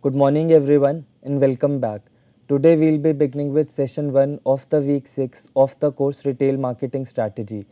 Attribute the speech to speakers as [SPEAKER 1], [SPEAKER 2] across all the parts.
[SPEAKER 1] Good morning, everyone, and welcome back. Today, we'll be beginning with session 1 of the week 6 of the course Retail Marketing Strategy.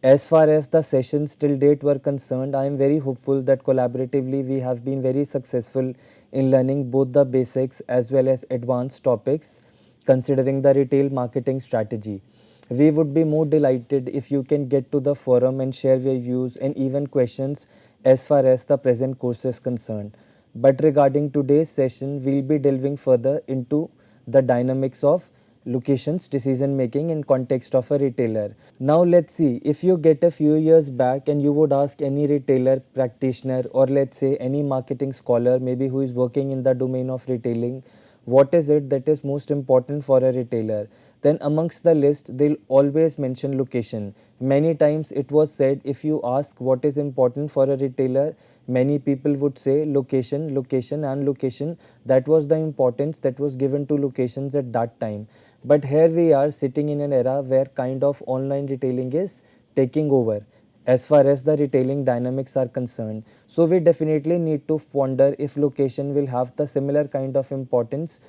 [SPEAKER 1] As far as the sessions till date were concerned, I am very hopeful that collaboratively we have been very successful in learning both the basics as well as advanced topics considering the retail marketing strategy. We would be more delighted if you can get to the forum and share your views and even questions as far as the present course is concerned. But regarding today's session, we'll be delving further into the dynamics of locations decision making in context of a retailer. Now let's see, if you get a few years back and you would ask any retailer practitioner or let's say any marketing scholar maybe who is working in the domain of retailing, what is it that is most important for a retailer, then amongst the list they'll always mention location. Many times it was said, if you ask what is important for a retailer, many people would say location, location and location. That was the importance that was given to locations at that time. But here we are sitting in an era where kind of online retailing is taking over as far as the retailing dynamics are concerned. So we definitely need to ponder if location will have the similar kind of importance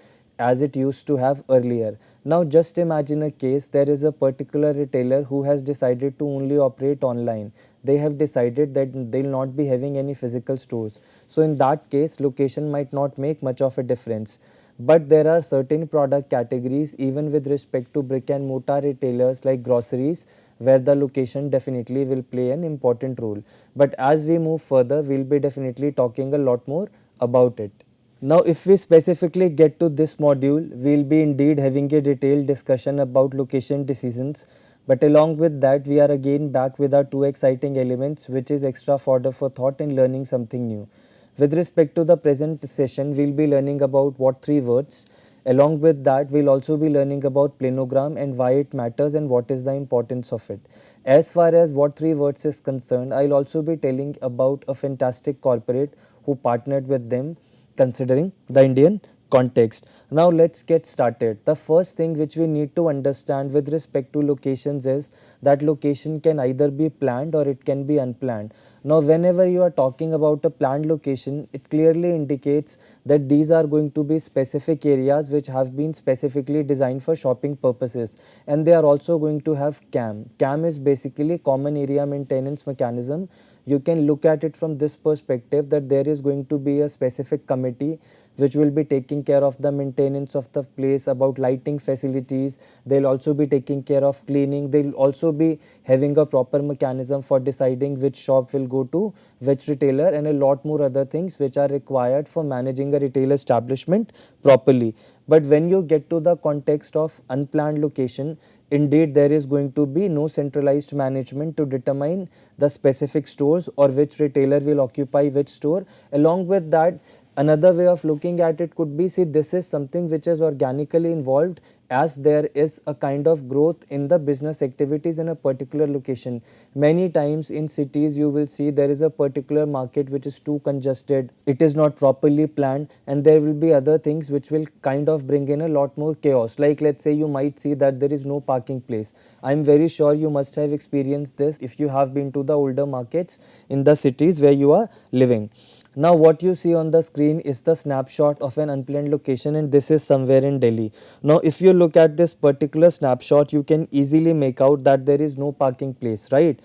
[SPEAKER 1] as it used to have earlier. Now just imagine a case, there is a particular retailer who has decided to only operate online. They have decided that they'll not be having any physical stores. So in that case, location might not make much of a difference. But there are certain product categories even with respect to brick and mortar retailers like groceries where the location definitely will play an important role. But as we move further, we'll be definitely talking a lot more about it. Now if we specifically get to this module, we'll be indeed having a detailed discussion about location decisions. But along with that, we are again back with our two exciting elements, which is extra fodder for thought and learning something new. With respect to the present session, we'll be learning about what three words. Along with that, we'll also be learning about planogram and why it matters and what is the importance of it. As far as what three words is concerned, I'll also be telling about a fantastic corporate who partnered with them considering the Indian context. Now let's get started. The first thing which we need to understand with respect to locations is that location can either be planned or it can be unplanned. Now whenever you are talking about a planned location, it clearly indicates that these are going to be specific areas which have been specifically designed for shopping purposes, and they are also going to have CAM. CAM is basically common area maintenance mechanism. You can look at it from this perspective that there is going to be a specific committee which will be taking care of the maintenance of the place, about lighting facilities. They'll also be taking care of cleaning. They'll also be having a proper mechanism for deciding which shop will go to which retailer and a lot more other things which are required for managing a retail establishment properly. But when you get to the context of unplanned location, indeed there is going to be no centralized management to determine the specific stores or which retailer will occupy which store. Along with that, another way of looking at it could be, see, this is something which is organically involved as there is a kind of growth in the business activities in a particular location. Many times in cities you will see there is a particular market which is too congested, it is not properly planned, and there will be other things which will kind of bring in a lot more chaos. Like let's say you might see that there is no parking place. I am very sure you must have experienced this if you have been to the older markets in the cities where you are living. Now what you see on the screen is the snapshot of an unplanned location, and this is somewhere in Delhi. Now if you look at this particular snapshot, you can easily make out that there is no parking place, right?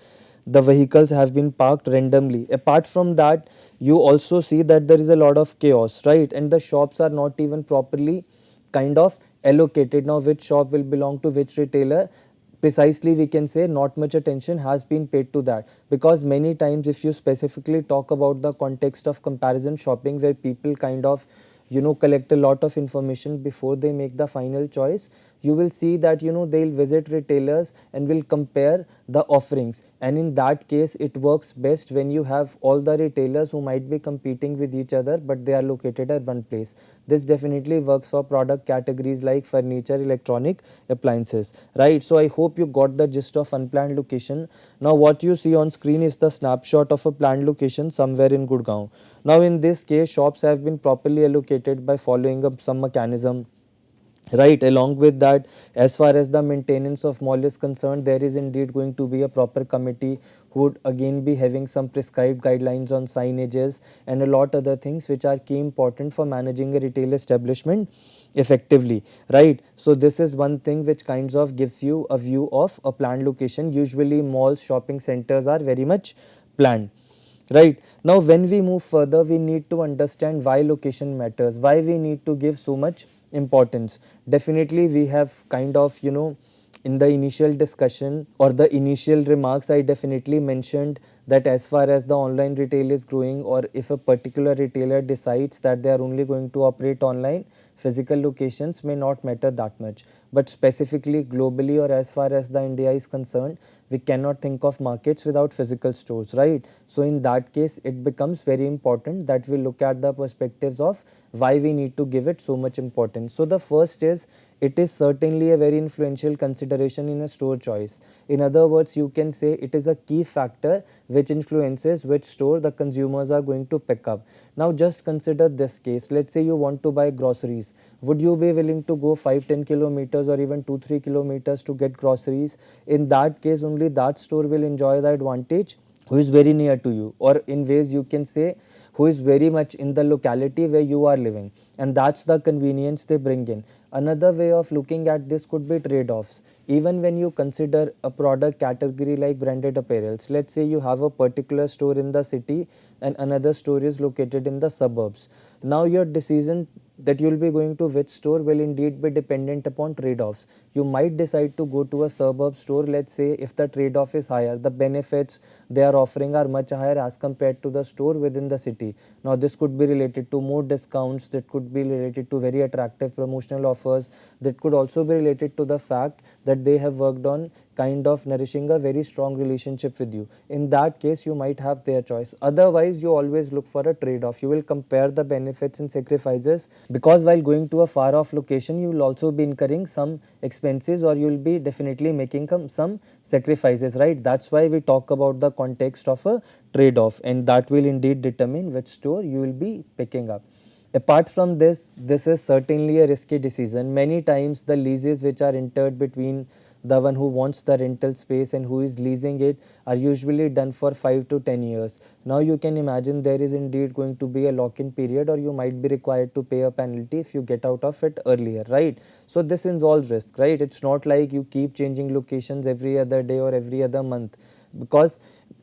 [SPEAKER 1] The vehicles have been parked randomly. Apart from that, you also see that there is a lot of chaos, right? And the shops are not even properly kind of allocated. Now which shop will belong to which retailer, precisely we can say not much attention has been paid to that, because many times if you specifically talk about the context of comparison shopping where people kind of collect a lot of information before they make the final choice, you will see that they'll visit retailers and will compare the offerings, and in that case it works best when you have all the retailers who might be competing with each other but they are located at one place. This definitely works for product categories like furniture, electronic appliances, right? So I hope you got the gist of unplanned location. Now what you see on screen is the snapshot of a planned location somewhere in Gurgaon. Now in this case, shops have been properly allocated by following up some mechanism. Right, along with that, as far as the maintenance of mall is concerned, there is indeed going to be a proper committee who would again be having some prescribed guidelines on signages and a lot other things which are key important for managing a retail establishment effectively, right? So this is one thing which kinds of gives you a view of a planned location. Usually malls, shopping centers are very much planned. Right. Now, when we move further, we need to understand why location matters, why we need to give so much importance. Definitely, we have kind of, in the initial discussion or the initial remarks, I definitely mentioned that as far as the online retail is growing, or if a particular retailer decides that they are only going to operate online, physical locations may not matter that much. But specifically globally, or as far as the India is concerned, we cannot think of markets without physical stores, right? So in that case, it becomes very important that we look at the perspectives of why we need to give it so much importance. So the first is, it is certainly a very influential consideration in a store choice. In other words, you can say it is a key factor which influences which store the consumers are going to pick up. Now just consider this case. Let's say you want to buy groceries. Would you be willing to go 5-10 kilometers or even 2-3 kilometers to get groceries? In that case, only that store will enjoy the advantage who is very near to you, or in ways you can say who is very much in the locality where you are living, and that's the convenience they bring in. Another way of looking at this could be trade-offs. Even when you consider a product category like branded apparels, let's say you have a particular store in the city and another store is located in the suburbs. Now your decision that you will be going to which store will indeed be dependent upon trade-offs. You might decide to go to a suburb store, let's say, if the trade-off is higher, the benefits they are offering are much higher as compared to the store within the city. Now this could be related to more discounts, that could be related to very attractive promotional offers, that could also be related to the fact that they have worked on kind of nourishing a very strong relationship with you. In that case, you might have their choice. Otherwise, you always look for a trade-off. You will compare the benefits and sacrifices, because while going to a far off location, you will also be incurring some expenses, or you will be definitely making some sacrifices, right? That's why we talk about the context of a trade-off, and that will indeed determine which store you will be picking up. Apart from this, this is certainly a risky decision. Many times the leases which are entered between the one who wants the rental space and who is leasing it are usually done for 5 to 10 years. Now you can imagine there is indeed going to be a lock-in period, or you might be required to pay a penalty if you get out of it earlier, right? So this involves risk, right? It's not like you keep changing locations every other day or every other month, because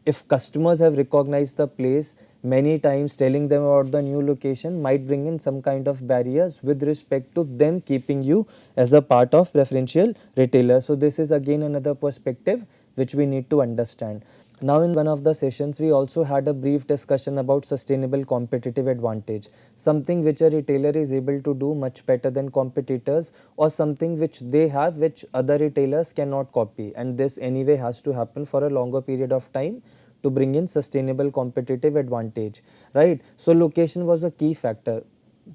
[SPEAKER 1] if customers have recognized the place, many times telling them about the new location might bring in some kind of barriers with respect to them keeping you as a part of preferential retailer. So this is again another perspective which we need to understand. Now in one of the sessions, we also had a brief discussion about sustainable competitive advantage, something which a retailer is able to do much better than competitors, or something which they have which other retailers cannot copy, and this anyway has to happen for a longer period of time to bring in sustainable competitive advantage, right? So location was a key factor,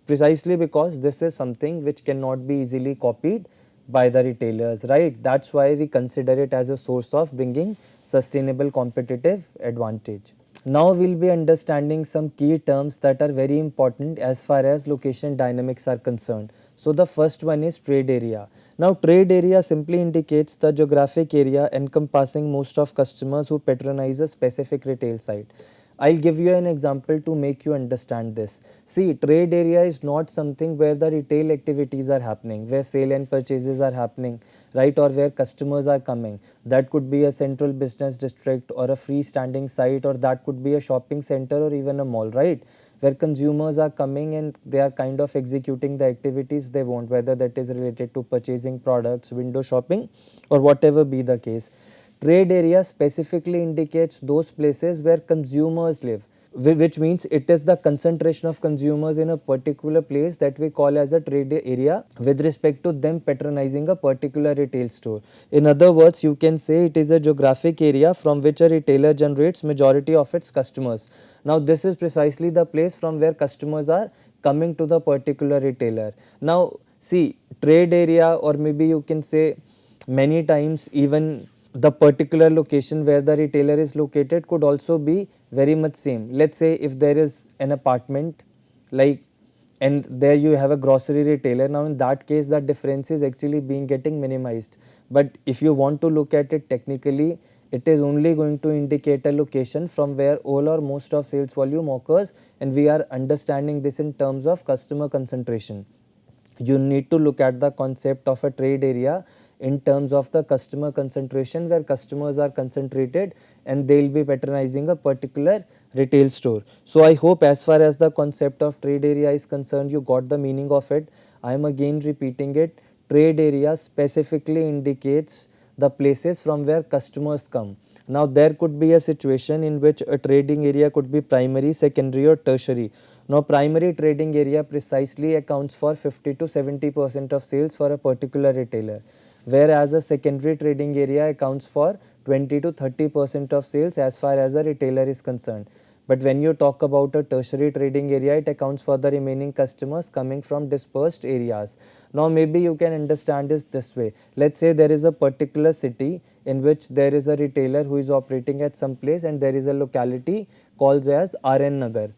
[SPEAKER 1] precisely because this is something which cannot be easily copied by the retailers, right? That's why we consider it as a source of bringing sustainable competitive advantage. Now we'll be understanding some key terms that are very important as far as location dynamics are concerned. So the first one is trade area. Now trade area simply indicates the geographic area encompassing most of customers who patronize a specific retail site. I'll give you an example to make you understand this. See, trade area is not something where the retail activities are happening, where sale and purchases are happening, right, or where customers are coming. That could be a central business district or a freestanding site, or that could be a shopping center or even a mall, right, where consumers are coming and they are kind of executing the activities they want, whether that is related to purchasing products, window shopping, or whatever be the case. Trade area specifically indicates those places where consumers live, which means it is the concentration of consumers in a particular place that we call as a trade area with respect to them patronizing a particular retail store. In other words, you can say it is a geographic area from which a retailer generates majority of its customers. Now this is precisely the place from where customers are coming to the particular retailer. Now see, trade area, or maybe you can say many times even the particular location where the retailer is located could also be very much same. Let's say if there is an apartment, like and there you have a grocery retailer. Now in that case the difference is actually being getting minimized. But if you want to look at it technically, it is only going to indicate a location from where all or most of sales volume occurs, and we are understanding this in terms of customer concentration. You need to look at the concept of a trade area in terms of the customer concentration, where customers are concentrated and they will be patronizing a particular retail store. So I hope as far as the concept of trade area is concerned, you got the meaning of it. I am again repeating it. Trade area specifically indicates the places from where customers come. Now there could be a situation in which a trading area could be primary, secondary or tertiary. Now primary trading area precisely accounts for 50 to 70% of sales for a particular retailer, whereas a secondary trading area accounts for 20 to 30% of sales as far as a retailer is concerned. But when you talk about a tertiary trading area, it accounts for the remaining customers coming from dispersed areas. Now maybe you can understand this way. Let's say there is a particular city in which there is a retailer who is operating at some place, and there is a locality called as RN Nagar.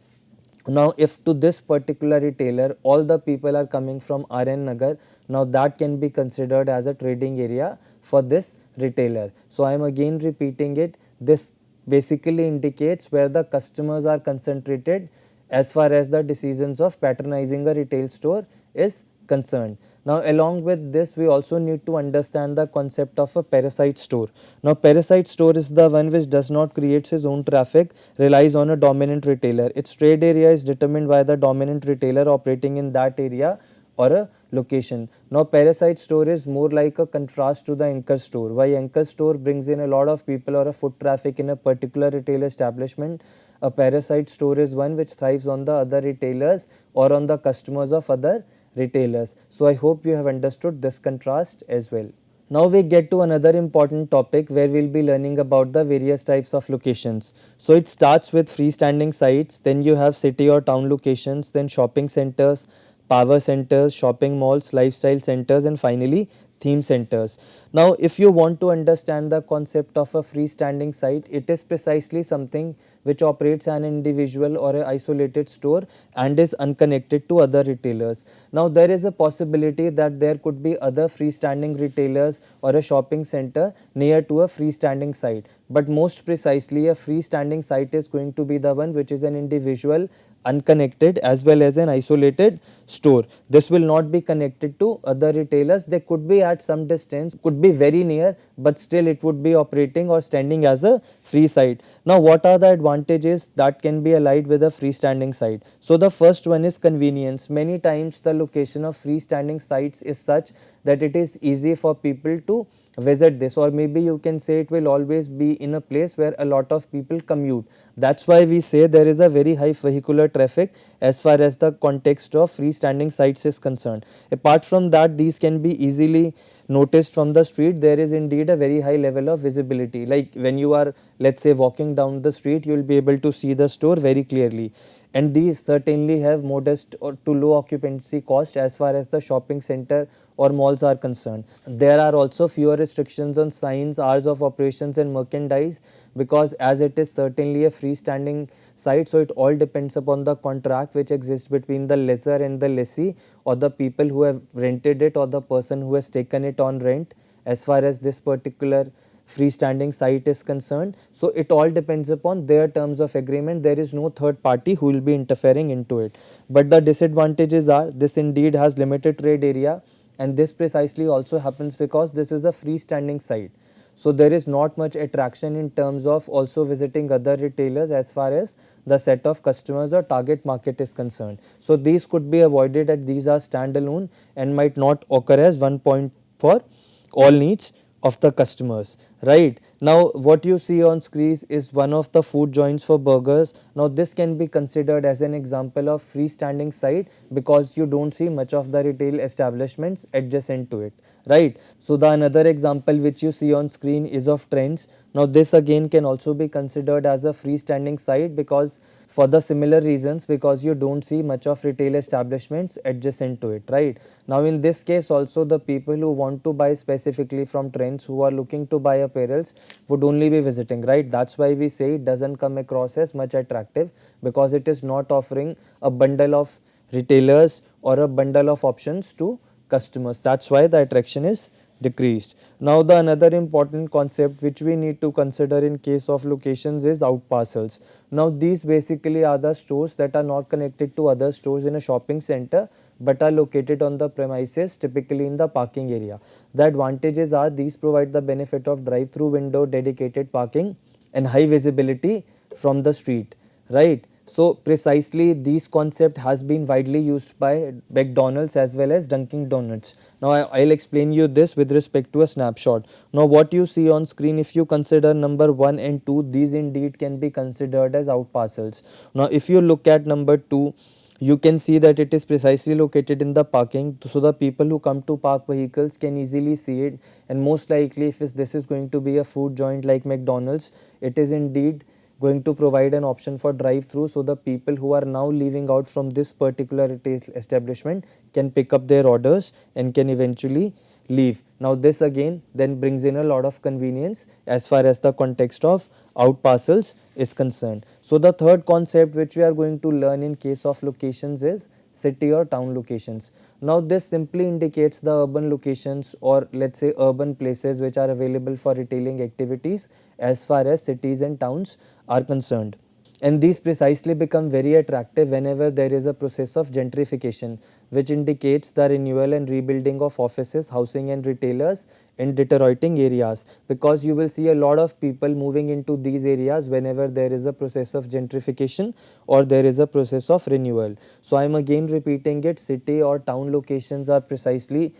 [SPEAKER 1] Now if to this particular retailer all the people are coming from RN Nagar, now that can be considered as a trading area for this retailer. So I am again repeating it. This basically indicates where the customers are concentrated as far as the decisions of patronizing a retail store is concerned. Now along with this, we also need to understand the concept of a parasite store. Now parasite store is the one which does not create its own traffic, relies on a dominant retailer. Its trade area is determined by the dominant retailer operating in that area or a location. Now parasite store is more like a contrast to the anchor store. Why anchor store brings in a lot of people or a foot traffic in a particular retail establishment, a parasite store is one which thrives on the other retailers or on the customers of other retailers. So I hope you have understood this contrast as well. Now we get to another important topic where we will be learning about the various types of locations. So it starts with freestanding sites, then you have city or town locations, then shopping centers, power centers, shopping malls, lifestyle centers, and finally theme centers. Now if you want to understand the concept of a freestanding site, it is precisely something which operates an individual or an isolated store and is unconnected to other retailers. Now there is a possibility that there could be other freestanding retailers or a shopping center near to a freestanding site, but most precisely a freestanding site is going to be the one which is an individual, unconnected as well as an isolated store. This will not be connected to other retailers. They could be at some distance, could be very near, but still it would be operating or standing as a free site. Now what are the advantages that can be allied with a freestanding site? So the first one is convenience. Many times the location of freestanding sites is such that it is easy for people to visit this, or maybe you can say it will always be in a place where a lot of people commute. That's why we say there is a very high vehicular traffic as far as the context of freestanding sites is concerned. Apart from that, these can be easily noticed from the street. There is indeed a very high level of visibility. Like when you are, let's say, walking down the street, you will be able to see the store very clearly. And these certainly have modest or to low occupancy cost as far as the shopping center or malls are concerned. There are also fewer restrictions on signs, hours of operations and merchandise, because as it is certainly a freestanding site, so it all depends upon the contract which exists between the lessor and the lessee, or the people who have rented it or the person who has taken it on rent as far as this particular freestanding site is concerned. So it all depends upon their terms of agreement. There is no third party who will be interfering into it. But the disadvantages are, this indeed has limited trade area, and this precisely also happens because this is a freestanding site. So there is not much attraction in terms of also visiting other retailers as far as the set of customers or target market is concerned. So these could be avoided, and these are standalone and might not occur as one point for all needs of the customers. Right now what you see on screen is one of the food joints for burgers. Now this can be considered as an example of freestanding site because you don't see much of the retail establishments adjacent to it, right? So the another example which you see on screen is of Trends. Now this again can also be considered as a freestanding site because for the similar reasons, because you don't see much of retail establishments adjacent to it, right? Now in this case also, the people who want to buy specifically from Trends, who are looking to buy apparels, would only be visiting, right? That's why we say it doesn't come across as much attractive, because it is not offering a bundle of retailers or a bundle of options to customers. That's why the attraction is decreased. Now the another important concept which we need to consider in case of locations is out parcels. Now these basically are the stores that are not connected to other stores in a shopping center but are located on the premises, typically in the parking area. The advantages are these provide the benefit of drive-through window, dedicated parking and high visibility from the street, right? So precisely this concept has been widely used by McDonald's as well as Dunkin' Donuts. Now I'll explain you this with respect to a snapshot. Now what you see on screen, if you consider number 1 and 2, these indeed can be considered as out parcels. Now if you look at number 2, you can see that it is precisely located in the parking, so the people who come to park vehicles can easily see it, and most likely if this is going to be a food joint like McDonald's, it is indeed going to provide an option for drive through, so the people who are now leaving out from this particular retail establishment can pick up their orders and can eventually leave. Now this again then brings in a lot of convenience as far as the context of out parcels is concerned. So the third concept which we are going to learn in case of locations is city or town locations. Now this simply indicates the urban locations, or let's say urban places which are available for retailing activities as far as cities and towns are concerned. And these precisely become very attractive whenever there is a process of gentrification, which indicates the renewal and rebuilding of offices, housing and retailers in deteriorating areas, because you will see a lot of people moving into these areas whenever there is a process of gentrification or there is a process of renewal. So I am again repeating it, city or town locations are precisely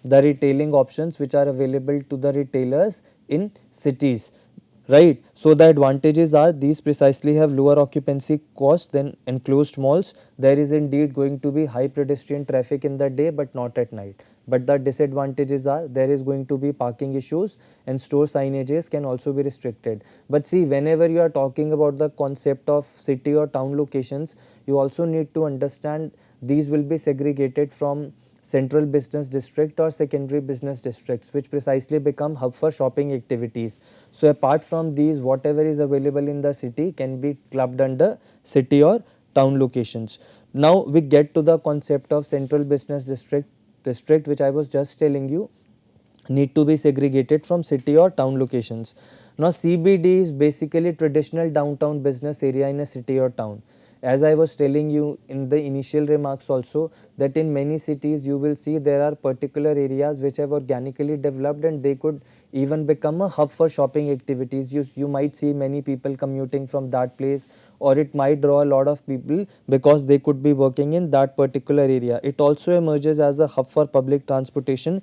[SPEAKER 1] the retailing options which are available to the retailers in cities, right? So the advantages are these precisely have lower occupancy costs than enclosed malls. There is indeed going to be high pedestrian traffic in the day but not at night. But the disadvantages are there is going to be parking issues and store signages can also be restricted. But see, whenever you are talking about the concept of city or town locations, you also need to understand these will be segregated from central business district or secondary business districts, which precisely become hub for shopping activities. So apart from these, whatever is available in the city can be clubbed under city or town locations. Now we get to the concept of central business district which I was just telling you need to be segregated from city or town locations. Now CBD is basically traditional downtown business area in a city or town. As I was telling you in the initial remarks also, that in many cities you will see there are particular areas which have organically developed and they could even become a hub for shopping activities. You might see many people commuting from that place, or it might draw a lot of people because they could be working in that particular area. It also emerges as a hub for public transportation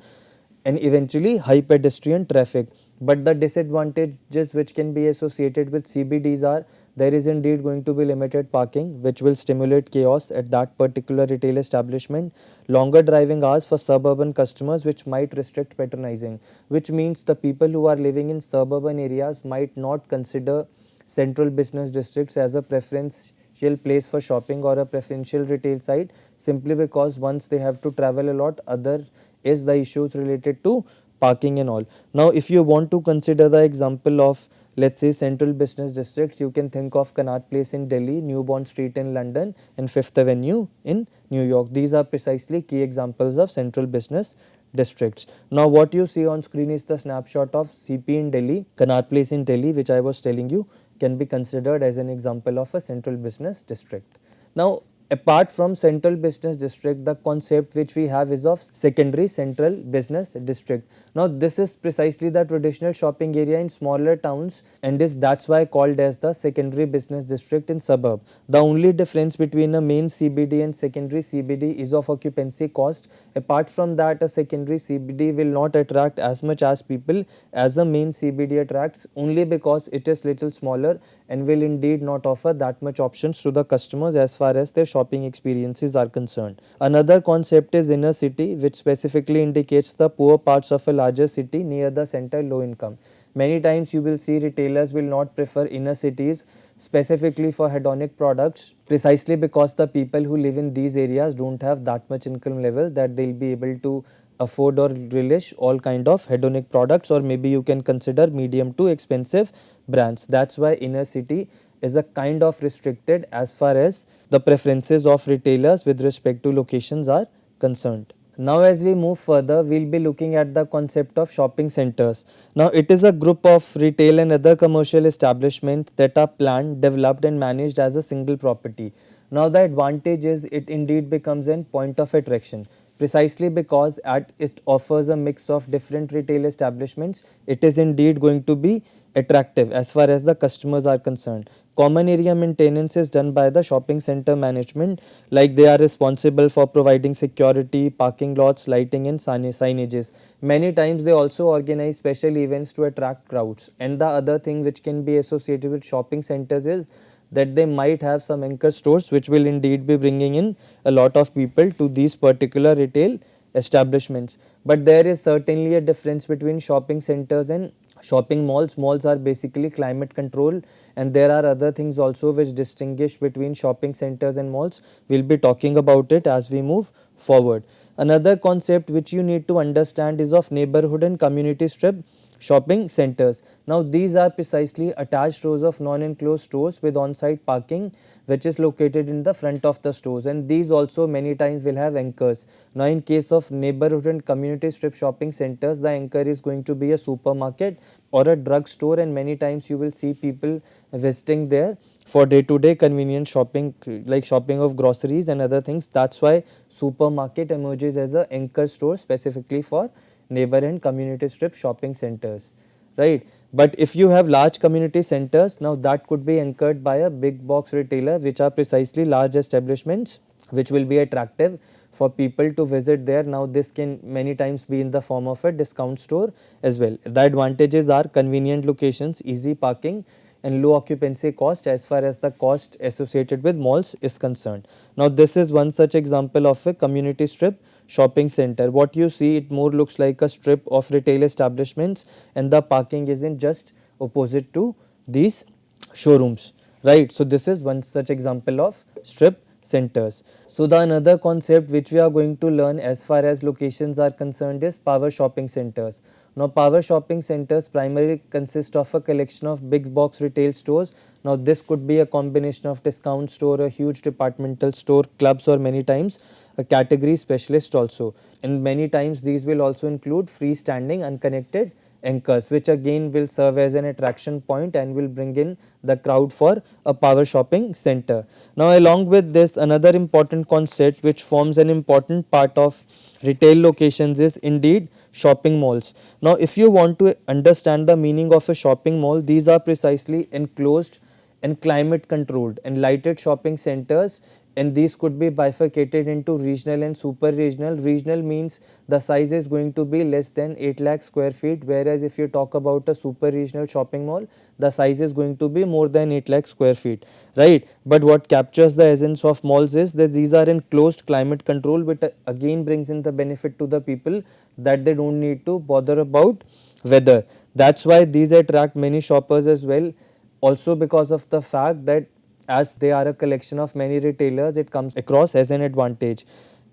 [SPEAKER 1] and eventually high pedestrian traffic. But the disadvantages which can be associated with CBDs are there is indeed going to be limited parking which will stimulate chaos at that particular retail establishment, longer driving hours for suburban customers which might restrict patronizing, which means the people who are living in suburban areas might not consider central business districts as a preferential place for shopping or a preferential retail site, simply because once they have to travel a lot, other is the issues related to parking and all. Now if you want to consider the example of let's say central business districts, you can think of Connaught Place in Delhi, New Bond Street in London and Fifth Avenue in New York. These are precisely key examples of central business districts. Now what you see on screen is the snapshot of CP in Delhi, Connaught Place in Delhi, which I was telling you can be considered as an example of a central business district. Now apart from central business district, the concept which we have is of secondary central business district. Now this is precisely the traditional shopping area in smaller towns and that's why called as the secondary business district in suburb. The only difference between a main CBD and secondary CBD is of occupancy cost. Apart from that, a secondary CBD will not attract as much as people as a main CBD attracts, only because it is little smaller and will indeed not offer that much options to the customers as far as their shopping experiences are concerned. Another concept is inner city, which specifically indicates the poor parts of a larger city near the center, low income. Many times you will see retailers will not prefer inner cities specifically for hedonic products, precisely because the people who live in these areas don't have that much income level that they'll be able to afford or relish all kind of hedonic products, or maybe you can consider medium to expensive brands. That's why inner city is a kind of restricted as far as the preferences of retailers with respect to locations are concerned. Now as we move further, we'll be looking at the concept of shopping centers. Now it is a group of retail and other commercial establishments that are planned, developed and managed as a single property. Now the advantage is it indeed becomes a point of attraction. Precisely because it offers a mix of different retail establishments, it is indeed going to be attractive as far as the customers are concerned. Common area maintenance is done by the shopping center management, like they are responsible for providing security, parking lots, lighting and signages. Many times they also organize special events to attract crowds. And the other thing which can be associated with shopping centers is that they might have some anchor stores which will indeed be bringing in a lot of people to these particular retail establishments. But there is certainly a difference between shopping centers and shopping malls. Malls are basically climate control, and there are other things also which distinguish between shopping centers and malls. We'll be talking about it as we move forward. Another concept which you need to understand is of neighborhood and community strip shopping centers. Now these are precisely attached rows of non-enclosed stores with on-site parking which is located in the front of the stores, and these also many times will have anchors. Now in case of neighborhood and community strip shopping centers, the anchor is going to be a supermarket or a drug store, and many times you will see people visiting there for day-to-day convenient shopping, like shopping of groceries and other things. That's why supermarket emerges as an anchor store specifically for neighbor and community strip shopping centers, right? But if you have large community centers, now that could be anchored by a big box retailer, which are precisely large establishments which will be attractive for people to visit there. Now this can many times be in the form of a discount store as well. The advantages are convenient locations, easy parking and low occupancy cost as far as the cost associated with malls is concerned. Now this is one such example of a community strip shopping center. What you see, it more looks like a strip of retail establishments, and the parking isn't just opposite to these showrooms, right? So this is one such example of strip centers. So the another concept which we are going to learn as far as locations are concerned is power shopping centers. Now power shopping centers primarily consist of a collection of big box retail stores. Now this could be a combination of discount store, a huge departmental store, clubs, or many times a category specialist also. And many times these will also include freestanding unconnected anchors, which again will serve as an attraction point and will bring in the crowd for a power shopping center. Now along with this, another important concept which forms an important part of retail locations is indeed shopping malls. Now if you want to understand the meaning of a shopping mall, these are precisely enclosed and climate controlled and lighted shopping centers, and these could be bifurcated into regional and super regional. Regional means the size is going to be less than 8 lakh square feet, whereas if you talk about a super regional shopping mall, the size is going to be more than 8 lakh square feet, right? But what captures the essence of malls is that these are enclosed, climate control, which again brings in the benefit to the people that they don't need to bother about weather. That's why these attract many shoppers as well. Also because of the fact that as they are a collection of many retailers, it comes across as an advantage.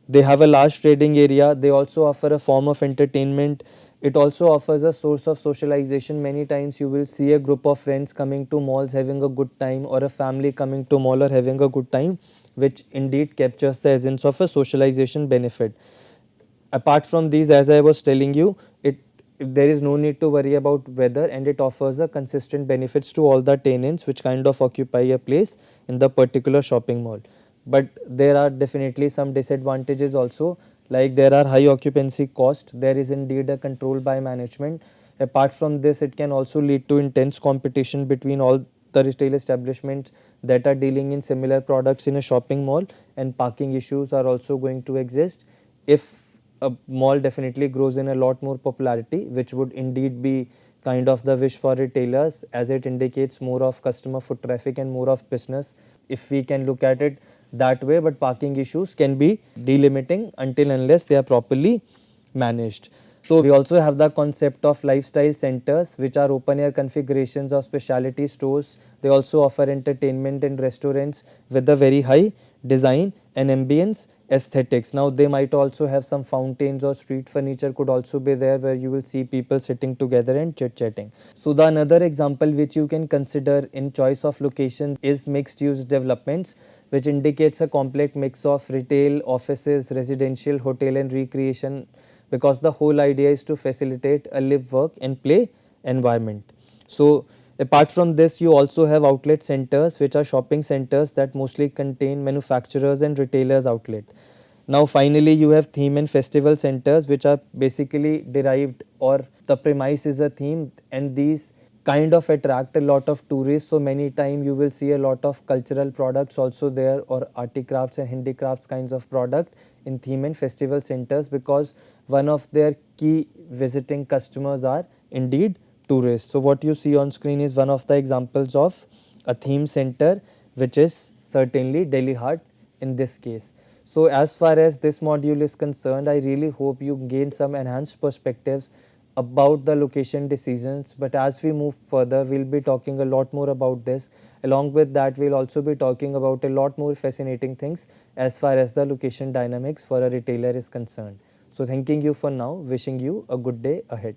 [SPEAKER 1] They have a large trading area, they also offer a form of entertainment, it also offers a source of socialization. Many times you will see a group of friends coming to malls having a good time, or a family coming to mall or having a good time, which indeed captures the essence of a socialization benefit. Apart from these, as I was telling you, there is no need to worry about weather, and it offers a consistent benefits to all the tenants which kind of occupy a place in the particular shopping mall. But there are definitely some disadvantages also, like there are high occupancy cost, there is indeed a control by management. Apart from this, it can also lead to intense competition between all the retail establishments that are dealing in similar products in a shopping mall, and parking issues are also going to exist. If a mall definitely grows in a lot more popularity, which would indeed be kind of the wish for retailers, as it indicates more of customer foot traffic and more of business, if we can look at it that way. But parking issues can be delimiting until unless they are properly managed. So we also have the concept of lifestyle centers, which are open air configurations of specialty stores. They also offer entertainment and restaurants with a very high design and ambience aesthetics. Now they might also have some fountains or street furniture could also be there where you will see people sitting together and chit chatting. So the another example which you can consider in choice of location is mixed use developments, which indicates a complete mix of retail, offices, residential, hotel and recreation, because the whole idea is to facilitate a live, work and play environment. So apart from this, you also have outlet centers, which are shopping centers that mostly contain manufacturers and retailers outlet. Now finally you have theme and festival centers, which are basically derived, or the premise is a theme, and these kind of attract a lot of tourists. So many time you will see a lot of cultural products also there, or articrafts and handicrafts kinds of product in theme and festival centers, because one of their key visiting customers are indeed tourists. So what you see on screen is one of the examples of a theme center, which is certainly Delhi Heart in this case. So as far as this module is concerned, I really hope you gain some enhanced perspectives about the location decisions. But as we move further, we'll be talking a lot more about this. Along with that, we'll also be talking about a lot more fascinating things as far as the location dynamics for a retailer is concerned. So thanking you for now, wishing you a good day ahead.